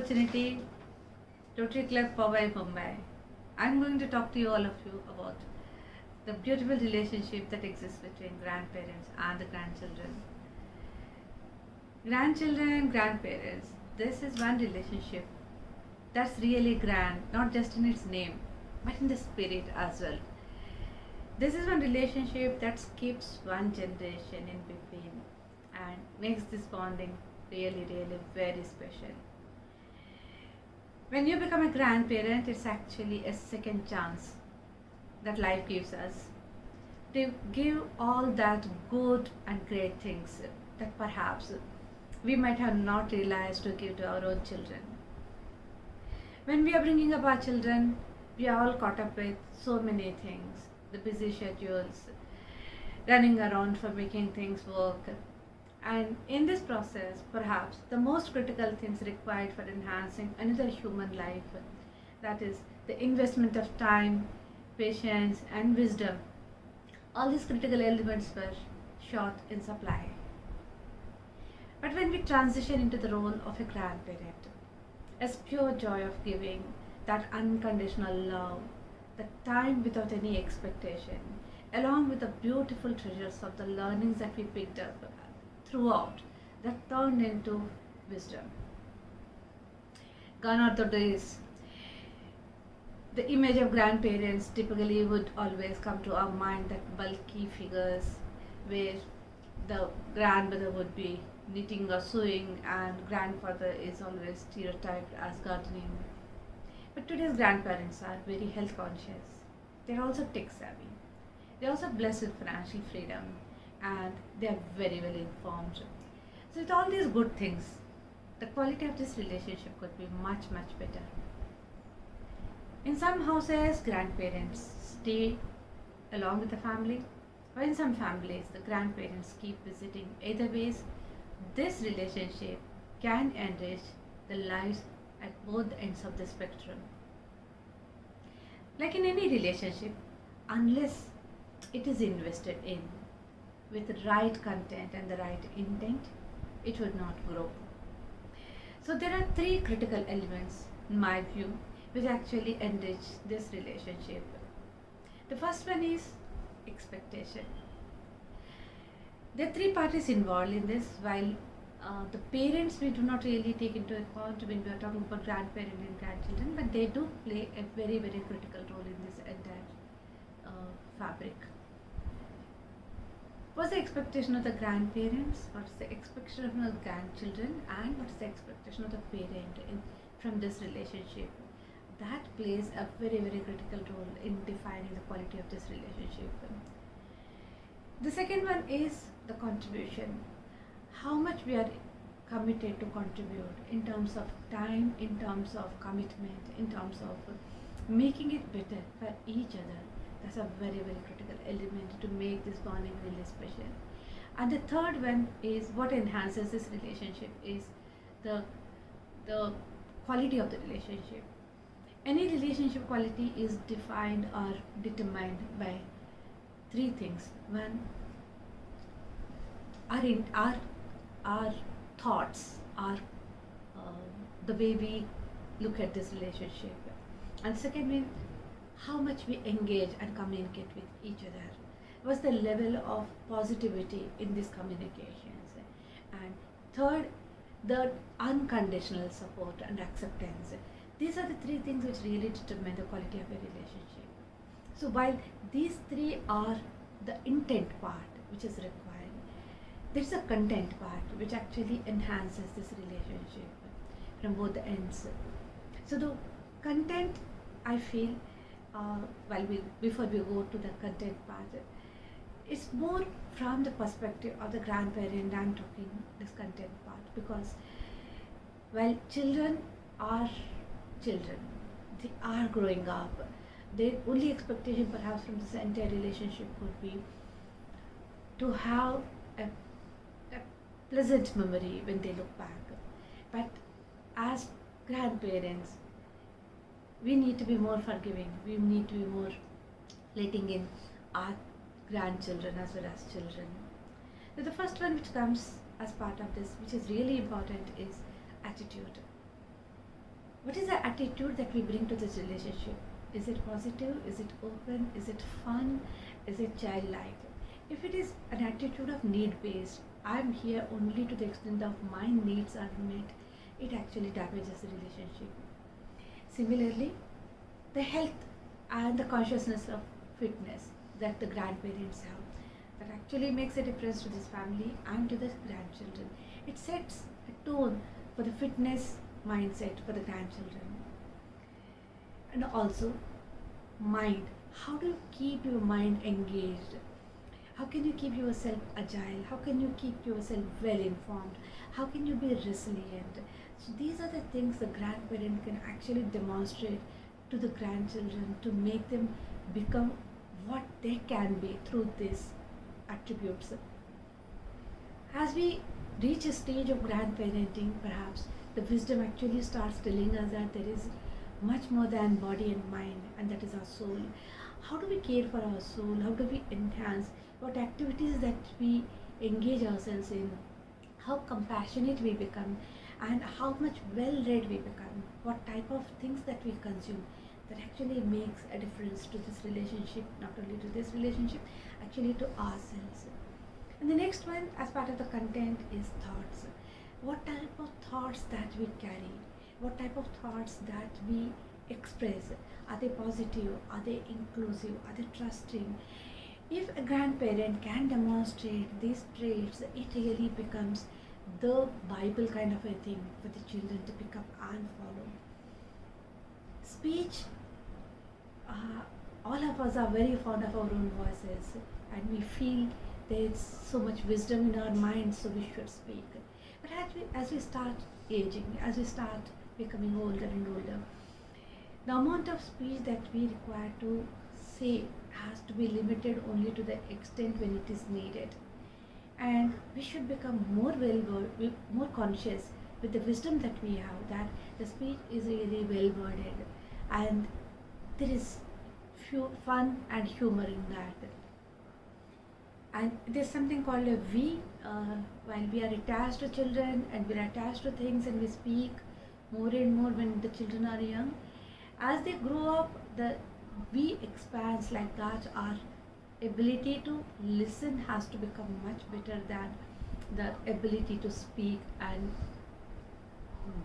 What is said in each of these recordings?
opportunity, Rotary Club Powai, Bombay. I'm going to talk to you, all of you, about the beautiful relationship that exists between grandparents and the grandchildren. Grandchildren and grandparents, this is one relationship that's really grand, not just in its name, but in the spirit as well. This is one relationship that skips one generation in between and makes this bonding really, really very special. When you become a grandparent, it's actually a second chance that life gives us to give all that good and great things that perhaps we might have not realized to give to our own children. When we are bringing up our children, we are all caught up with so many things, the busy schedules, running around for making things work. And in this process, perhaps the most critical things required for enhancing another human life, that is the investment of time, patience, and wisdom. All these critical elements were short in supply. But when we transition into the role of a grandparent, as pure joy of giving, that unconditional love, the time without any expectation, along with the beautiful treasures of the learnings that we picked up throughout, that turned into wisdom. Gone are the days. The image of grandparents typically would always come to our mind, that bulky figures where the grandmother would be knitting or sewing and grandfather is always stereotyped as gardening. But today's grandparents are very health conscious. They're also tech savvy. They're also blessed with financial freedom and they're very well informed. So with all these good things, the quality of this relationship could be much, much better. In some houses, grandparents stay along with the family, or in some families, the grandparents keep visiting. Either ways, this relationship can enrich the lives at both ends of the spectrum. Like in any relationship, unless it is invested in with the right content and the right intent, it would not grow. So there are three critical elements, in my view, which actually enrich this relationship. The first one is expectation. There are three parties involved in this, while the parents we do not really take into account when we are talking about grandparents and grandchildren, but they do play a very, very critical role in this entire fabric. What's the expectation of the grandparents? What's the expectation of the grandchildren? And what's the expectation of the parent from this relationship? That plays a very, very critical role in defining the quality of this relationship. The second one is the contribution. How much we are committed to contribute in terms of time, in terms of commitment, in terms of making it better for each other. That's a very, very critical element to make this bonding really special. And the third one is what enhances this relationship is the quality of the relationship. Any relationship quality is defined or determined by three things. One, our thoughts, the way we look at this relationship. And second one, how much we engage and communicate with each other. What's the level of positivity in these communications? And third, the unconditional support and acceptance. These are the three things which really determine the quality of a relationship. So while these three are the intent part which is required, there's a content part which actually enhances this relationship from both the ends. So the content, I feel, before we go to the content part, it's more from the perspective of the grandparent. I'm talking this content part because while children are children, they are growing up. Their only expectation perhaps from this entire relationship would be to have a pleasant memory when they look back. But as grandparents, we need to be more forgiving. We need to be more letting in our grandchildren as well as children. So the first one which comes as part of this, which is really important, is attitude. What is the attitude that we bring to this relationship? Is it positive? Is it open? Is it fun? Is it childlike? If it is an attitude of need based, I'm here only to the extent of my needs are met, it actually damages the relationship. Similarly, the health and the consciousness of fitness that the grandparents have, that actually makes a difference to this family and to the grandchildren. It sets a tone for the fitness mindset for the grandchildren. And also, mind. How do you keep your mind engaged? How can you keep yourself agile? How can you keep yourself well informed? How can you be resilient? So these are the things the grandparent can actually demonstrate to the grandchildren to make them become what they can be through these attributes. As we reach a stage of grandparenting, perhaps the wisdom actually starts telling us that there is much more than body and mind, and that is our soul. How do we care for our soul? How do we enhance what activities that we engage ourselves in? How compassionate we become, and how much well read we become? What type of things that we consume that actually makes a difference to this relationship, not only to this relationship, actually to ourselves. And the next one, as part of the content, is thoughts. What type of thoughts that we carry? What type of thoughts that we express? Are they positive? Are they inclusive? Are they trusting? If a grandparent can demonstrate these traits, it really becomes the Bible kind of a thing for the children to pick up and follow. Speech, all of us are very fond of our own voices, and we feel there's so much wisdom in our minds, so we should speak. But as we start aging, as we start becoming older and older, the amount of speech that we require to say has to be limited only to the extent when it is needed. And we should become more conscious with the wisdom that we have, that the speech is really well worded and there is fun and humor in that. And there's something called a we, while we are attached to children and we are attached to things and we speak more and more when the children are young. As they grow up, the we expands like that. Our ability to listen has to become much better than the ability to speak and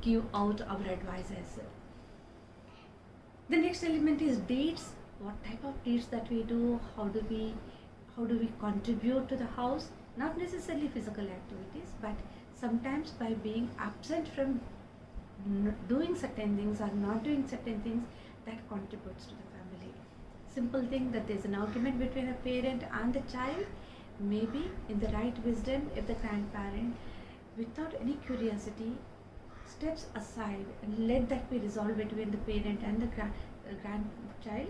give out our advices. The next element is deeds. What type of deeds that we do? How do we contribute to the house? Not necessarily physical activities, but sometimes by being absent from doing certain things or not doing certain things, that contributes to the family. Simple thing that there's an argument between a parent and the child, maybe in the right wisdom, if the grandparent, without any curiosity, steps aside and let that be resolved between the parent and the grandchild,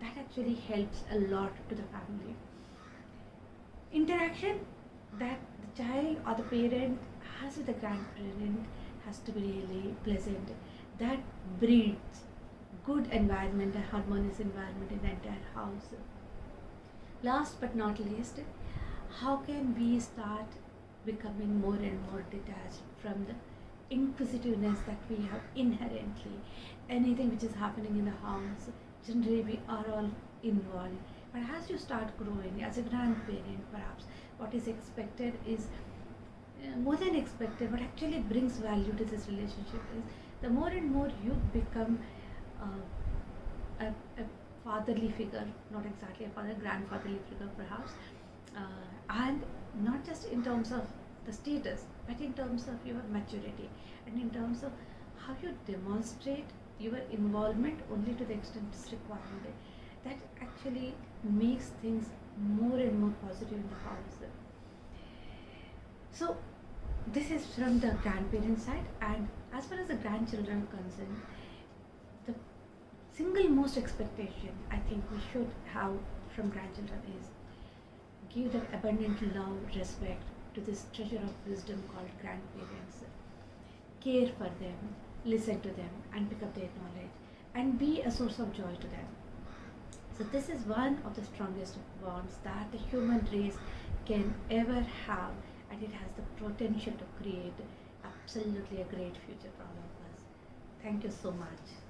that actually helps a lot to the family. Interaction that the child or the parent has with the grandparent has to be really pleasant. That breeds good environment, a harmonious environment in the entire house. Last but not least, how can we start becoming more and more detached from the inquisitiveness that we have inherently? Anything which is happening in the house, generally we are all involved. But as you start growing as a grandparent, perhaps what is expected is more than expected, what actually brings value to this relationship is the more and more you become a fatherly figure, not exactly a father, grandfatherly figure perhaps, and not just in terms of the status, but in terms of your maturity and in terms of how you demonstrate your involvement only to the extent it's required. That actually makes things more and more positive in the house. So this is from the grandparent side, and as far as the grandchildren are concerned, the single most expectation I think we should have from grandchildren is give that abundant love, respect to this treasure of wisdom called grandparents. Care for them, listen to them, and pick up their knowledge, and be a source of joy to them. So this is one of the strongest bonds that the human race can ever have, and it has the potential to create absolutely a great future for all of us. Thank you so much.